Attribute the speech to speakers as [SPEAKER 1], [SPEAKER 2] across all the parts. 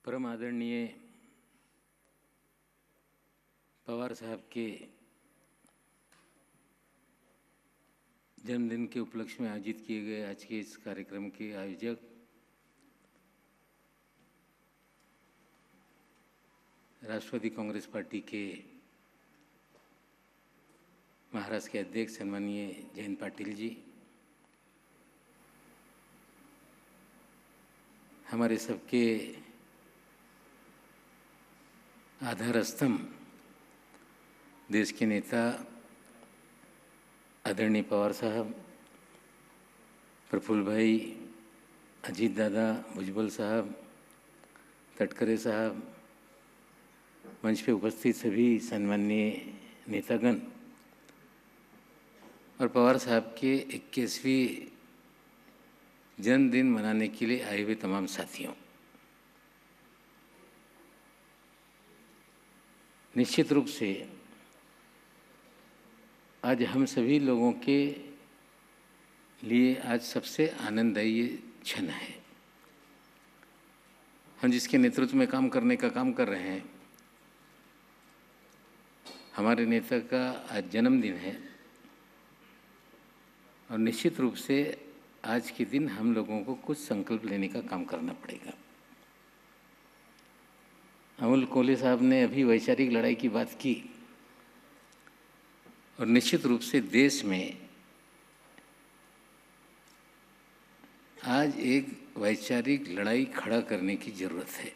[SPEAKER 1] परम आदरणीय पवार साहब के जन्मदिन के उपलक्ष्य में आयोजित किए गए आज के इस कार्यक्रम के आयोजक राष्ट्रवादी कांग्रेस पार्टी के महाराष्ट्र के अध्यक्ष सम्माननीय जयंत पाटिल जी, हमारे सबके आधार स्तंभ देश के नेता आदरणीय पवार साहब, प्रफुल्ल भाई, अजीत दादा, भुजबल साहब, तटकरे साहब, मंच पे उपस्थित सभी सम्माननीय नेतागण और पवार साहब के 21वीं जन्मदिन मनाने के लिए आए हुए तमाम साथियों, निश्चित रूप से आज हम सभी लोगों के लिए आज सबसे आनंददायी क्षण है। हम जिसके नेतृत्व में काम करने का काम कर रहे हैं, हमारे नेता का आज जन्मदिन है और निश्चित रूप से आज के दिन हम लोगों को कुछ संकल्प लेने का काम करना पड़ेगा। अमोल कोल्हे साहब ने अभी वैचारिक लड़ाई की बात की और निश्चित रूप से देश में आज एक वैचारिक लड़ाई खड़ा करने की जरूरत है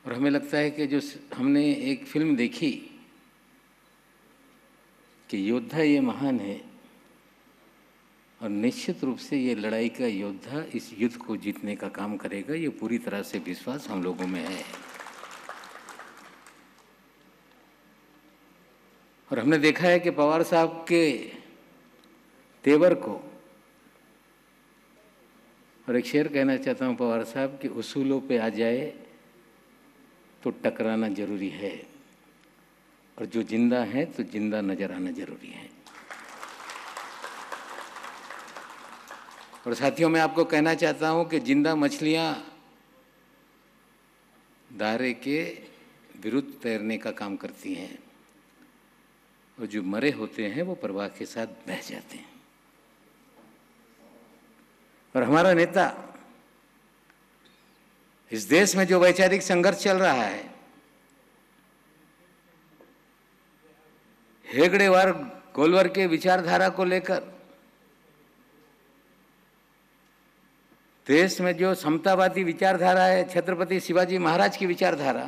[SPEAKER 1] और हमें लगता है कि जो हमने एक फिल्म देखी कि योद्धा ये महान है और निश्चित रूप से ये लड़ाई का योद्धा इस युद्ध को जीतने का काम करेगा, ये पूरी तरह से विश्वास हम लोगों में है। और हमने देखा है कि पवार साहब के तेवर को, और एक शेर कहना चाहता हूँ पवार साहब कि उसूलों पे आ जाए तो टकराना जरूरी है और जो जिंदा है तो जिंदा नजर आना जरूरी है। और साथियों, मैं आपको कहना चाहता हूं कि जिंदा मछलियां दायरे के विरुद्ध तैरने का काम करती हैं और जो मरे होते हैं वो प्रवाह के साथ बह जाते हैं। और हमारा नेता इस देश में जो वैचारिक संघर्ष चल रहा है, हेगड़ेवार गोलवर के विचारधारा को लेकर, देश में जो समतावादी विचारधारा है, छत्रपति शिवाजी महाराज की विचारधारा,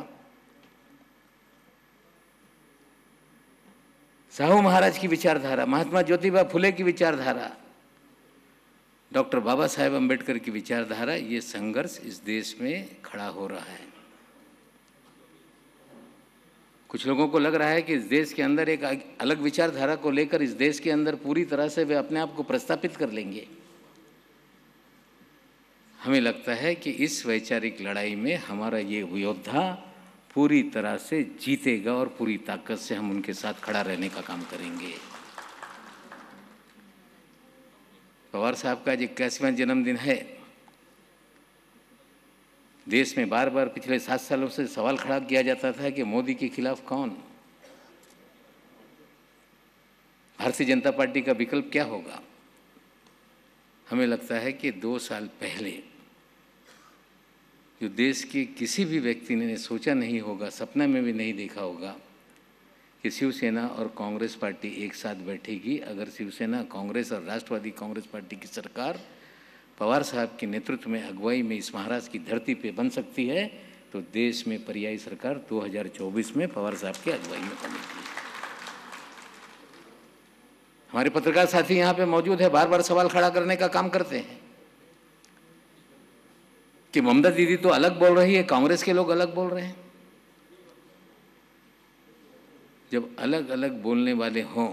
[SPEAKER 1] साहू महाराज की विचारधारा, महात्मा ज्योतिबा फुले की विचारधारा, डॉक्टर बाबा साहेब अम्बेडकर की विचारधारा, ये संघर्ष इस देश में खड़ा हो रहा है। कुछ लोगों को लग रहा है कि इस देश के अंदर एक अलग विचारधारा को लेकर इस देश के अंदर पूरी तरह से वे अपने आप को प्रस्थापित कर लेंगे। हमें लगता है कि इस वैचारिक लड़ाई में हमारा ये योद्धा पूरी तरह से जीतेगा और पूरी ताकत से हम उनके साथ खड़ा रहने का काम करेंगे। पवार साहब का आज 81वां जन्मदिन है। देश में बार बार पिछले 7 सालों से सवाल खड़ा किया जाता था कि मोदी के खिलाफ कौन, भारतीय जनता पार्टी का विकल्प क्या होगा। हमें लगता है कि 2 साल पहले जो देश के किसी भी व्यक्ति ने सोचा नहीं होगा, सपना में भी नहीं देखा होगा कि शिवसेना और कांग्रेस पार्टी एक साथ बैठेगी। अगर शिवसेना, कांग्रेस और राष्ट्रवादी कांग्रेस पार्टी की सरकार पवार साहब के नेतृत्व में अगुवाई में इस महाराष्ट्र की धरती पे बन सकती है तो देश में पर्यायी सरकार 2024 में पवार साहब की अगुवाई में बनेगी। हमारे पत्रकार साथी यहाँ पे मौजूद है, बार बार सवाल खड़ा करने का काम करते हैं कि ममता दीदी तो अलग बोल रही है, कांग्रेस के लोग अलग बोल रहे हैं। जब अलग अलग बोलने वाले हों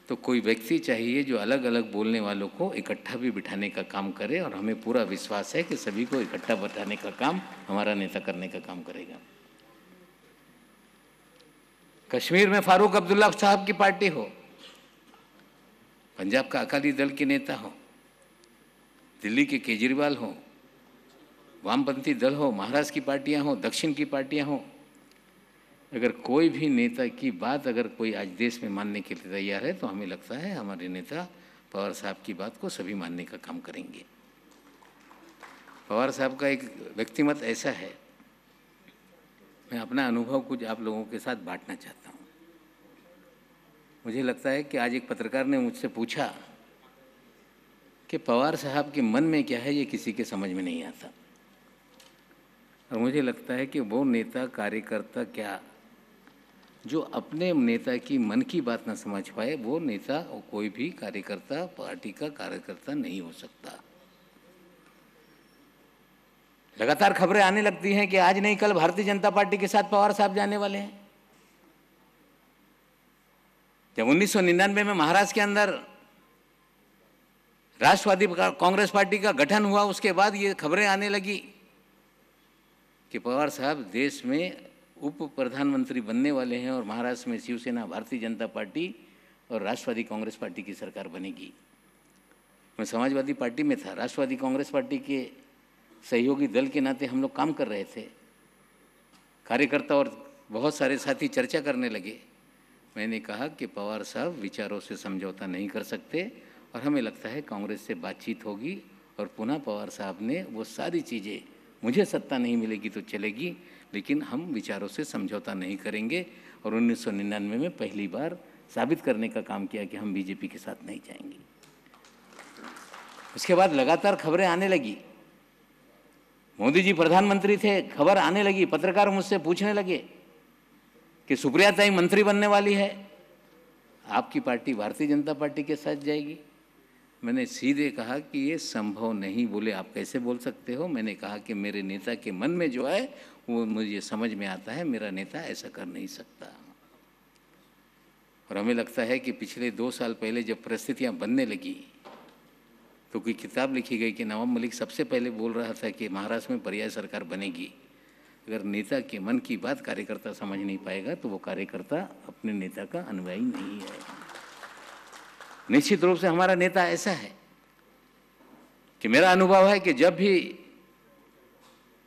[SPEAKER 1] तो कोई व्यक्ति चाहिए जो अलग अलग बोलने वालों को इकट्ठा भी बिठाने का काम करे और हमें पूरा विश्वास है कि सभी को इकट्ठा बिठाने का काम हमारा नेता करने का काम करेगा। कश्मीर में फारूक अब्दुल्ला साहब की पार्टी हो, पंजाब का अकाली दल के नेता हो, दिल्ली के केजरीवाल हो, वामपंथी दल हो, महाराष्ट्र की पार्टियां हो, दक्षिण की पार्टियां हो, अगर कोई भी नेता की बात अगर कोई आज देश में मानने के लिए तैयार है तो हमें लगता है हमारे नेता पवार साहब की बात को सभी मानने का काम करेंगे। पवार साहब का एक व्यक्तिमत ऐसा है, मैं अपना अनुभव कुछ आप लोगों के साथ बांटना चाहता हूँ। मुझे लगता है कि आज एक पत्रकार ने मुझसे पूछा कि पवार साहब के मन में क्या है, ये किसी के समझ में नहीं आता। और मुझे लगता है कि वो नेता कार्यकर्ता क्या जो अपने नेता की मन की बात ना समझ पाए, वो नेता और कोई भी कार्यकर्ता पार्टी का कार्यकर्ता नहीं हो सकता। लगातार खबरें आने लगती हैं कि आज नहीं कल भारतीय जनता पार्टी के साथ पवार साहब जाने वाले हैं। जब 1999 में महाराष्ट्र के अंदर राष्ट्रवादी कांग्रेस पार्टी का गठन हुआ, उसके बाद ये खबरें आने लगी कि पवार साहब देश में उप प्रधानमंत्री बनने वाले हैं और महाराष्ट्र में शिवसेना, भारतीय जनता पार्टी और राष्ट्रवादी कांग्रेस पार्टी की सरकार बनेगी। मैं समाजवादी पार्टी में था, राष्ट्रवादी कांग्रेस पार्टी के सहयोगी दल के नाते हम लोग काम कर रहे थे। कार्यकर्ता और बहुत सारे साथी चर्चा करने लगे। मैंने कहा कि पवार साहब विचारों से समझौता नहीं कर सकते और हमें लगता है कांग्रेस से बातचीत होगी और पुनः पवार साहब ने वो सारी चीज़ें, मुझे सत्ता नहीं मिलेगी तो चलेगी लेकिन हम विचारों से समझौता नहीं करेंगे। और 1999 में पहली बार साबित करने का काम किया कि हम बीजेपी के साथ नहीं जाएंगे। उसके बाद लगातार खबरें आने लगी, मोदी जी प्रधानमंत्री थे, खबर आने लगी, पत्रकार मुझसे पूछने लगे कि सुप्रिया ताई मंत्री बनने वाली है, आपकी पार्टी भारतीय जनता पार्टी के साथ जाएगी। मैंने सीधे कहा कि ये संभव नहीं। बोले आप कैसे बोल सकते हो? मैंने कहा कि मेरे नेता के मन में जो है वो मुझे समझ में आता है, मेरा नेता ऐसा कर नहीं सकता। और हमें लगता है कि पिछले 2 साल पहले जब परिस्थितियां बनने लगी तो कोई किताब लिखी गई कि नवाब मलिक सबसे पहले बोल रहा था कि महाराष्ट्र में पर्याय सरकार बनेगी। अगर नेता के मन की बात कार्यकर्ता समझ नहीं पाएगा तो वो कार्यकर्ता अपने नेता का अनुयायी नहीं है। निश्चित रूप से हमारा नेता ऐसा है कि मेरा अनुभव है कि जब भी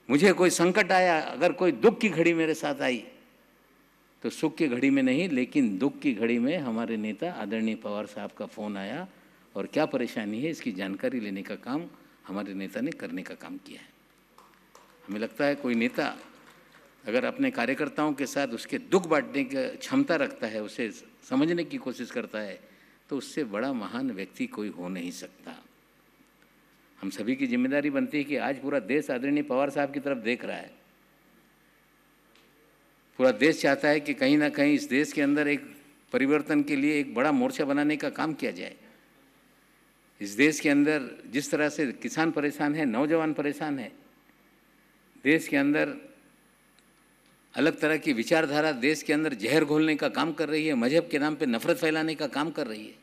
[SPEAKER 1] मुझे कोई संकट आया, अगर कोई दुख की घड़ी मेरे साथ आई तो सुख की घड़ी में नहीं लेकिन दुख की घड़ी में हमारे नेता आदरणीय पवार साहब का फ़ोन आया और क्या परेशानी है इसकी जानकारी लेने का काम हमारे नेता ने करने का काम किया है। हमें लगता है कोई नेता अगर अपने कार्यकर्ताओं के साथ उसके दुख बांटने की क्षमता रखता है, उसे समझने की कोशिश करता है, तो उससे बड़ा महान व्यक्ति कोई हो नहीं सकता। हम सभी की जिम्मेदारी बनती है कि आज पूरा देश आदरणीय पवार साहब की तरफ देख रहा है। पूरा देश चाहता है कि कहीं ना कहीं इस देश के अंदर एक परिवर्तन के लिए एक बड़ा मोर्चा बनाने का काम किया जाए। इस देश के अंदर जिस तरह से किसान परेशान है, नौजवान परेशान है, देश के अंदर अलग तरह की विचारधारा देश के अंदर जहर घोलने का काम कर रही है, मजहब के नाम पे नफरत फैलाने का काम कर रही है,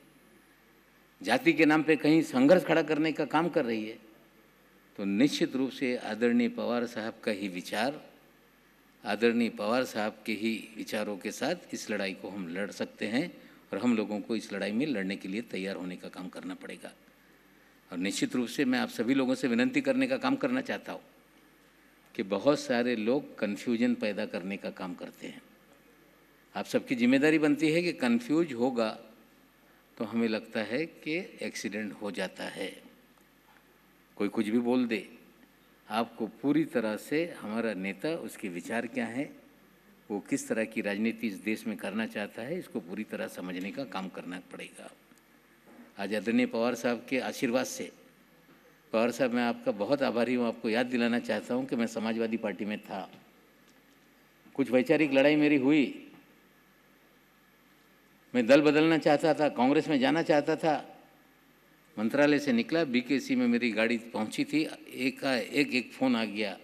[SPEAKER 1] जाति के नाम पे कहीं संघर्ष खड़ा करने का काम कर रही है, तो निश्चित रूप से आदरणीय पवार साहब का ही विचार, आदरणीय पवार साहब के ही विचारों के साथ इस लड़ाई को हम लड़ सकते हैं और हम लोगों को इस लड़ाई में लड़ने के लिए तैयार होने का काम करना पड़ेगा। और निश्चित रूप से मैं आप सभी लोगों से विनती करने का काम करना चाहता हूँ कि बहुत सारे लोग कन्फ्यूजन पैदा करने का काम करते हैं। आप सबकी जिम्मेदारी बनती है कि कन्फ्यूज होगा तो हमें लगता है कि एक्सीडेंट हो जाता है, कोई कुछ भी बोल दे। आपको पूरी तरह से हमारा नेता, उसके विचार क्या हैं, वो किस तरह की राजनीति इस देश में करना चाहता है, इसको पूरी तरह समझने का काम करना पड़ेगा। आज आदरणीय पवार साहब के आशीर्वाद से, पवार साहब मैं आपका बहुत आभारी हूँ। आपको याद दिलाना चाहता हूँ कि मैं समाजवादी पार्टी में था, कुछ वैचारिक लड़ाई मेरी हुई, मैं दल बदलना चाहता था, कांग्रेस में जाना चाहता था, मंत्रालय से निकला, बीकेसी में मेरी गाड़ी पहुंची थी, एक फ़ोन आ गया,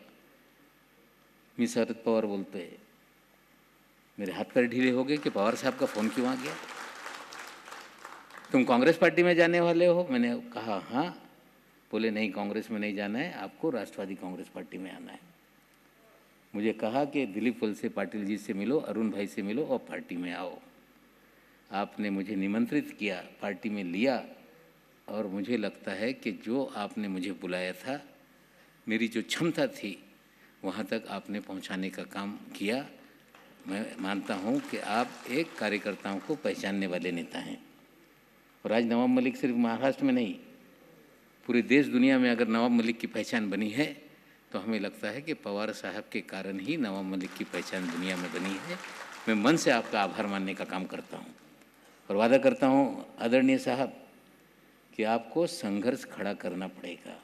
[SPEAKER 1] मी शरद पवार बोलते हैं। मेरे हाथ पैर ढीले हो गए कि पवार साहब का फ़ोन क्यों आ गया, तुम कांग्रेस पार्टी में जाने वाले हो? मैंने कहा हाँ। बोले नहीं, कांग्रेस में नहीं जाना है, आपको राष्ट्रवादी कांग्रेस पार्टी में आना है। मुझे कहा कि दिलीप वलसे पाटिल जी से मिलो, अरुण भाई से मिलो और पार्टी में आओ। आपने मुझे निमंत्रित किया, पार्टी में लिया, और मुझे लगता है कि जो आपने मुझे बुलाया था, मेरी जो क्षमता थी वहाँ तक आपने पहुँचाने का काम किया। मैं मानता हूँ कि आप एक कार्यकर्ताओं को पहचानने वाले नेता हैं। और आज नवाब मलिक सिर्फ महाराष्ट्र में नहीं, पूरे देश दुनिया में अगर नवाब मलिक की पहचान बनी है तो हमें लगता है कि पवार साहब के कारण ही नवाब मलिक की पहचान दुनिया में बनी है। मैं मन से आपका आभार मानने का काम करता हूँ और वादा करता हूँ आदरणीय साहब कि आपको संघर्ष खड़ा करना पड़ेगा।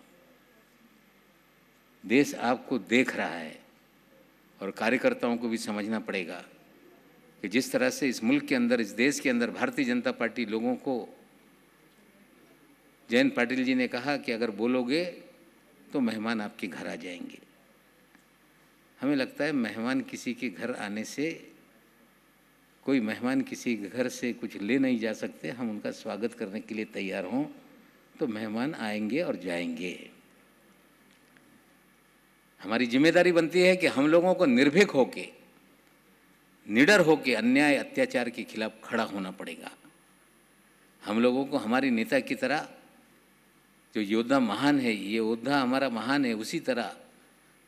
[SPEAKER 1] देश आपको देख रहा है और कार्यकर्ताओं को भी समझना पड़ेगा कि जिस तरह से इस मुल्क के अंदर, इस देश के अंदर भारतीय जनता पार्टी लोगों को, जयंत पाटिल जी ने कहा कि अगर बोलोगे तो मेहमान आपके घर आ जाएंगे। हमें लगता है मेहमान किसी के घर आने से, कोई मेहमान किसी के घर से कुछ ले नहीं जा सकते। हम उनका स्वागत करने के लिए तैयार हों तो मेहमान आएंगे और जाएंगे। हमारी जिम्मेदारी बनती है कि हम लोगों को निर्भीक होके, निडर होके अन्याय अत्याचार के खिलाफ खड़ा होना पड़ेगा। हम लोगों को हमारी नेता की तरह, जो योद्धा महान है, ये योद्धा हमारा महान है, उसी तरह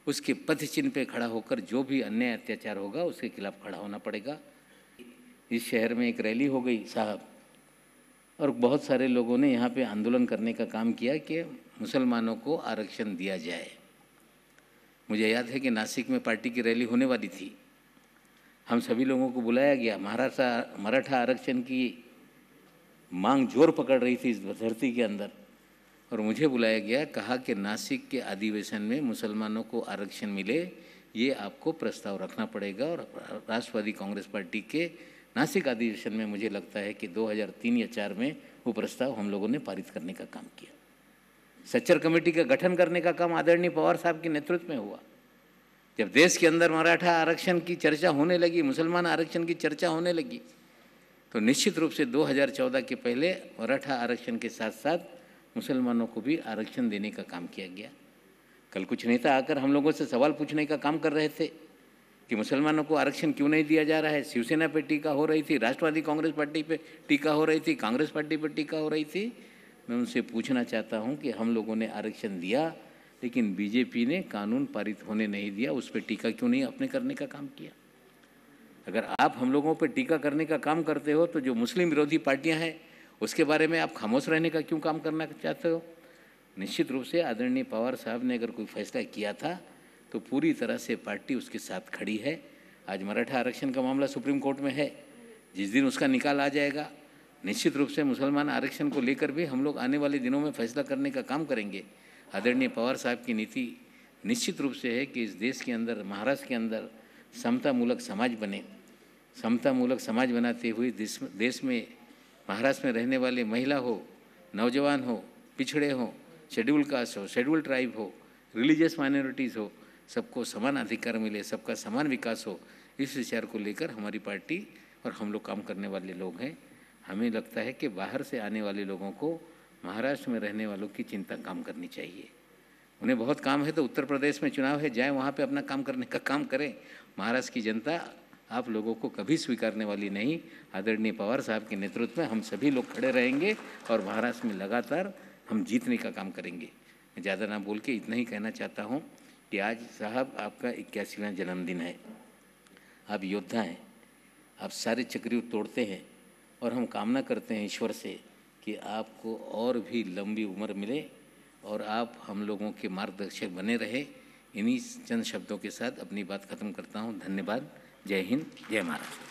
[SPEAKER 1] उसके पथ चिन्ह पे खड़ा होकर जो भी अन्याय अत्याचार होगा उसके खिलाफ खड़ा होना पड़ेगा। इस शहर में एक रैली हो गई साहब, और बहुत सारे लोगों ने यहाँ पे आंदोलन करने का काम किया कि मुसलमानों को आरक्षण दिया जाए। मुझे याद है कि नासिक में पार्टी की रैली होने वाली थी। हम सभी लोगों को बुलाया गया। मराठा आरक्षण की मांग जोर पकड़ रही थी इस धरती के अंदर, और मुझे बुलाया गया। कहा कि नासिक के अधिवेशन में मुसलमानों को आरक्षण मिले, ये आपको प्रस्ताव रखना पड़ेगा। और राष्ट्रवादी कांग्रेस पार्टी के नासिक अधिवेशन में मुझे लगता है कि 2003 या 2004 में वो प्रस्ताव हम लोगों ने पारित करने का काम किया। सच्चर कमेटी का गठन करने का काम आदरणीय पवार साहब के नेतृत्व में हुआ। जब देश के अंदर मराठा आरक्षण की चर्चा होने लगी, मुसलमान आरक्षण की चर्चा होने लगी, तो निश्चित रूप से 2014 के पहले मराठा आरक्षण के साथ साथ मुसलमानों को भी आरक्षण देने का काम किया गया। कल कुछ नेता आकर हम लोगों से सवाल पूछने का काम कर रहे थे कि मुसलमानों को आरक्षण क्यों नहीं दिया जा रहा है। शिवसेना पे टीका हो रही थी, राष्ट्रवादी कांग्रेस पार्टी पे टीका हो रही थी, कांग्रेस पार्टी पे टीका हो रही थी। मैं उनसे पूछना चाहता हूं कि हम लोगों ने आरक्षण दिया, लेकिन बीजेपी ने कानून पारित होने नहीं दिया, उस पर टीका क्यों नहीं अपने करने का काम किया। अगर आप हम लोगों पर टीका करने का काम करते हो तो जो मुस्लिम विरोधी पार्टियां हैं उसके बारे में आप खामोश रहने का क्यों काम करना चाहते हो। निश्चित रूप से आदरणीय पवार साहब ने अगर कोई फैसला किया था तो पूरी तरह से पार्टी उसके साथ खड़ी है। आज मराठा आरक्षण का मामला सुप्रीम कोर्ट में है, जिस दिन उसका निकाल आ जाएगा निश्चित रूप से मुसलमान आरक्षण को लेकर भी हम लोग आने वाले दिनों में फैसला करने का काम करेंगे। आदरणीय पवार साहब की नीति निश्चित रूप से है कि इस देश के अंदर, महाराष्ट्र के अंदर समतामूलक समाज बने। समतामूलक समाज बनाते हुए देश में, महाराष्ट्र में रहने वाले महिला हो, नौजवान हो, पिछड़े हो, शेड्यूल कास्ट हो, शेड्यूल ट्राइब हो, रिलीजियस माइनॉरिटीज़ हो, सबको समान अधिकार मिले, सबका समान विकास हो, इस विचार को लेकर हमारी पार्टी और हम लोग काम करने वाले लोग हैं। हमें लगता है कि बाहर से आने वाले लोगों को महाराष्ट्र में रहने वालों की चिंता काम करनी चाहिए। उन्हें बहुत काम है तो उत्तर प्रदेश में चुनाव है, जाएं वहाँ पे अपना काम करने का काम करें। महाराष्ट्र की जनता आप लोगों को कभी स्वीकारने वाली नहीं। आदरणीय पवार साहब के नेतृत्व में हम सभी लोग खड़े रहेंगे और महाराष्ट्र में लगातार हम जीतने का काम करेंगे। मैं ज़्यादा ना बोल के इतना ही कहना चाहता हूँ कि आज साहब आपका 81वां जन्मदिन है। आप योद्धा हैं, आप सारे चक्रव्यूह तोड़ते हैं, और हम कामना करते हैं ईश्वर से कि आपको और भी लंबी उम्र मिले और आप हम लोगों के मार्गदर्शक बने रहे। इन्हीं चंद शब्दों के साथ अपनी बात खत्म करता हूँ। धन्यवाद। जय हिंद, जय महाराष्ट्र।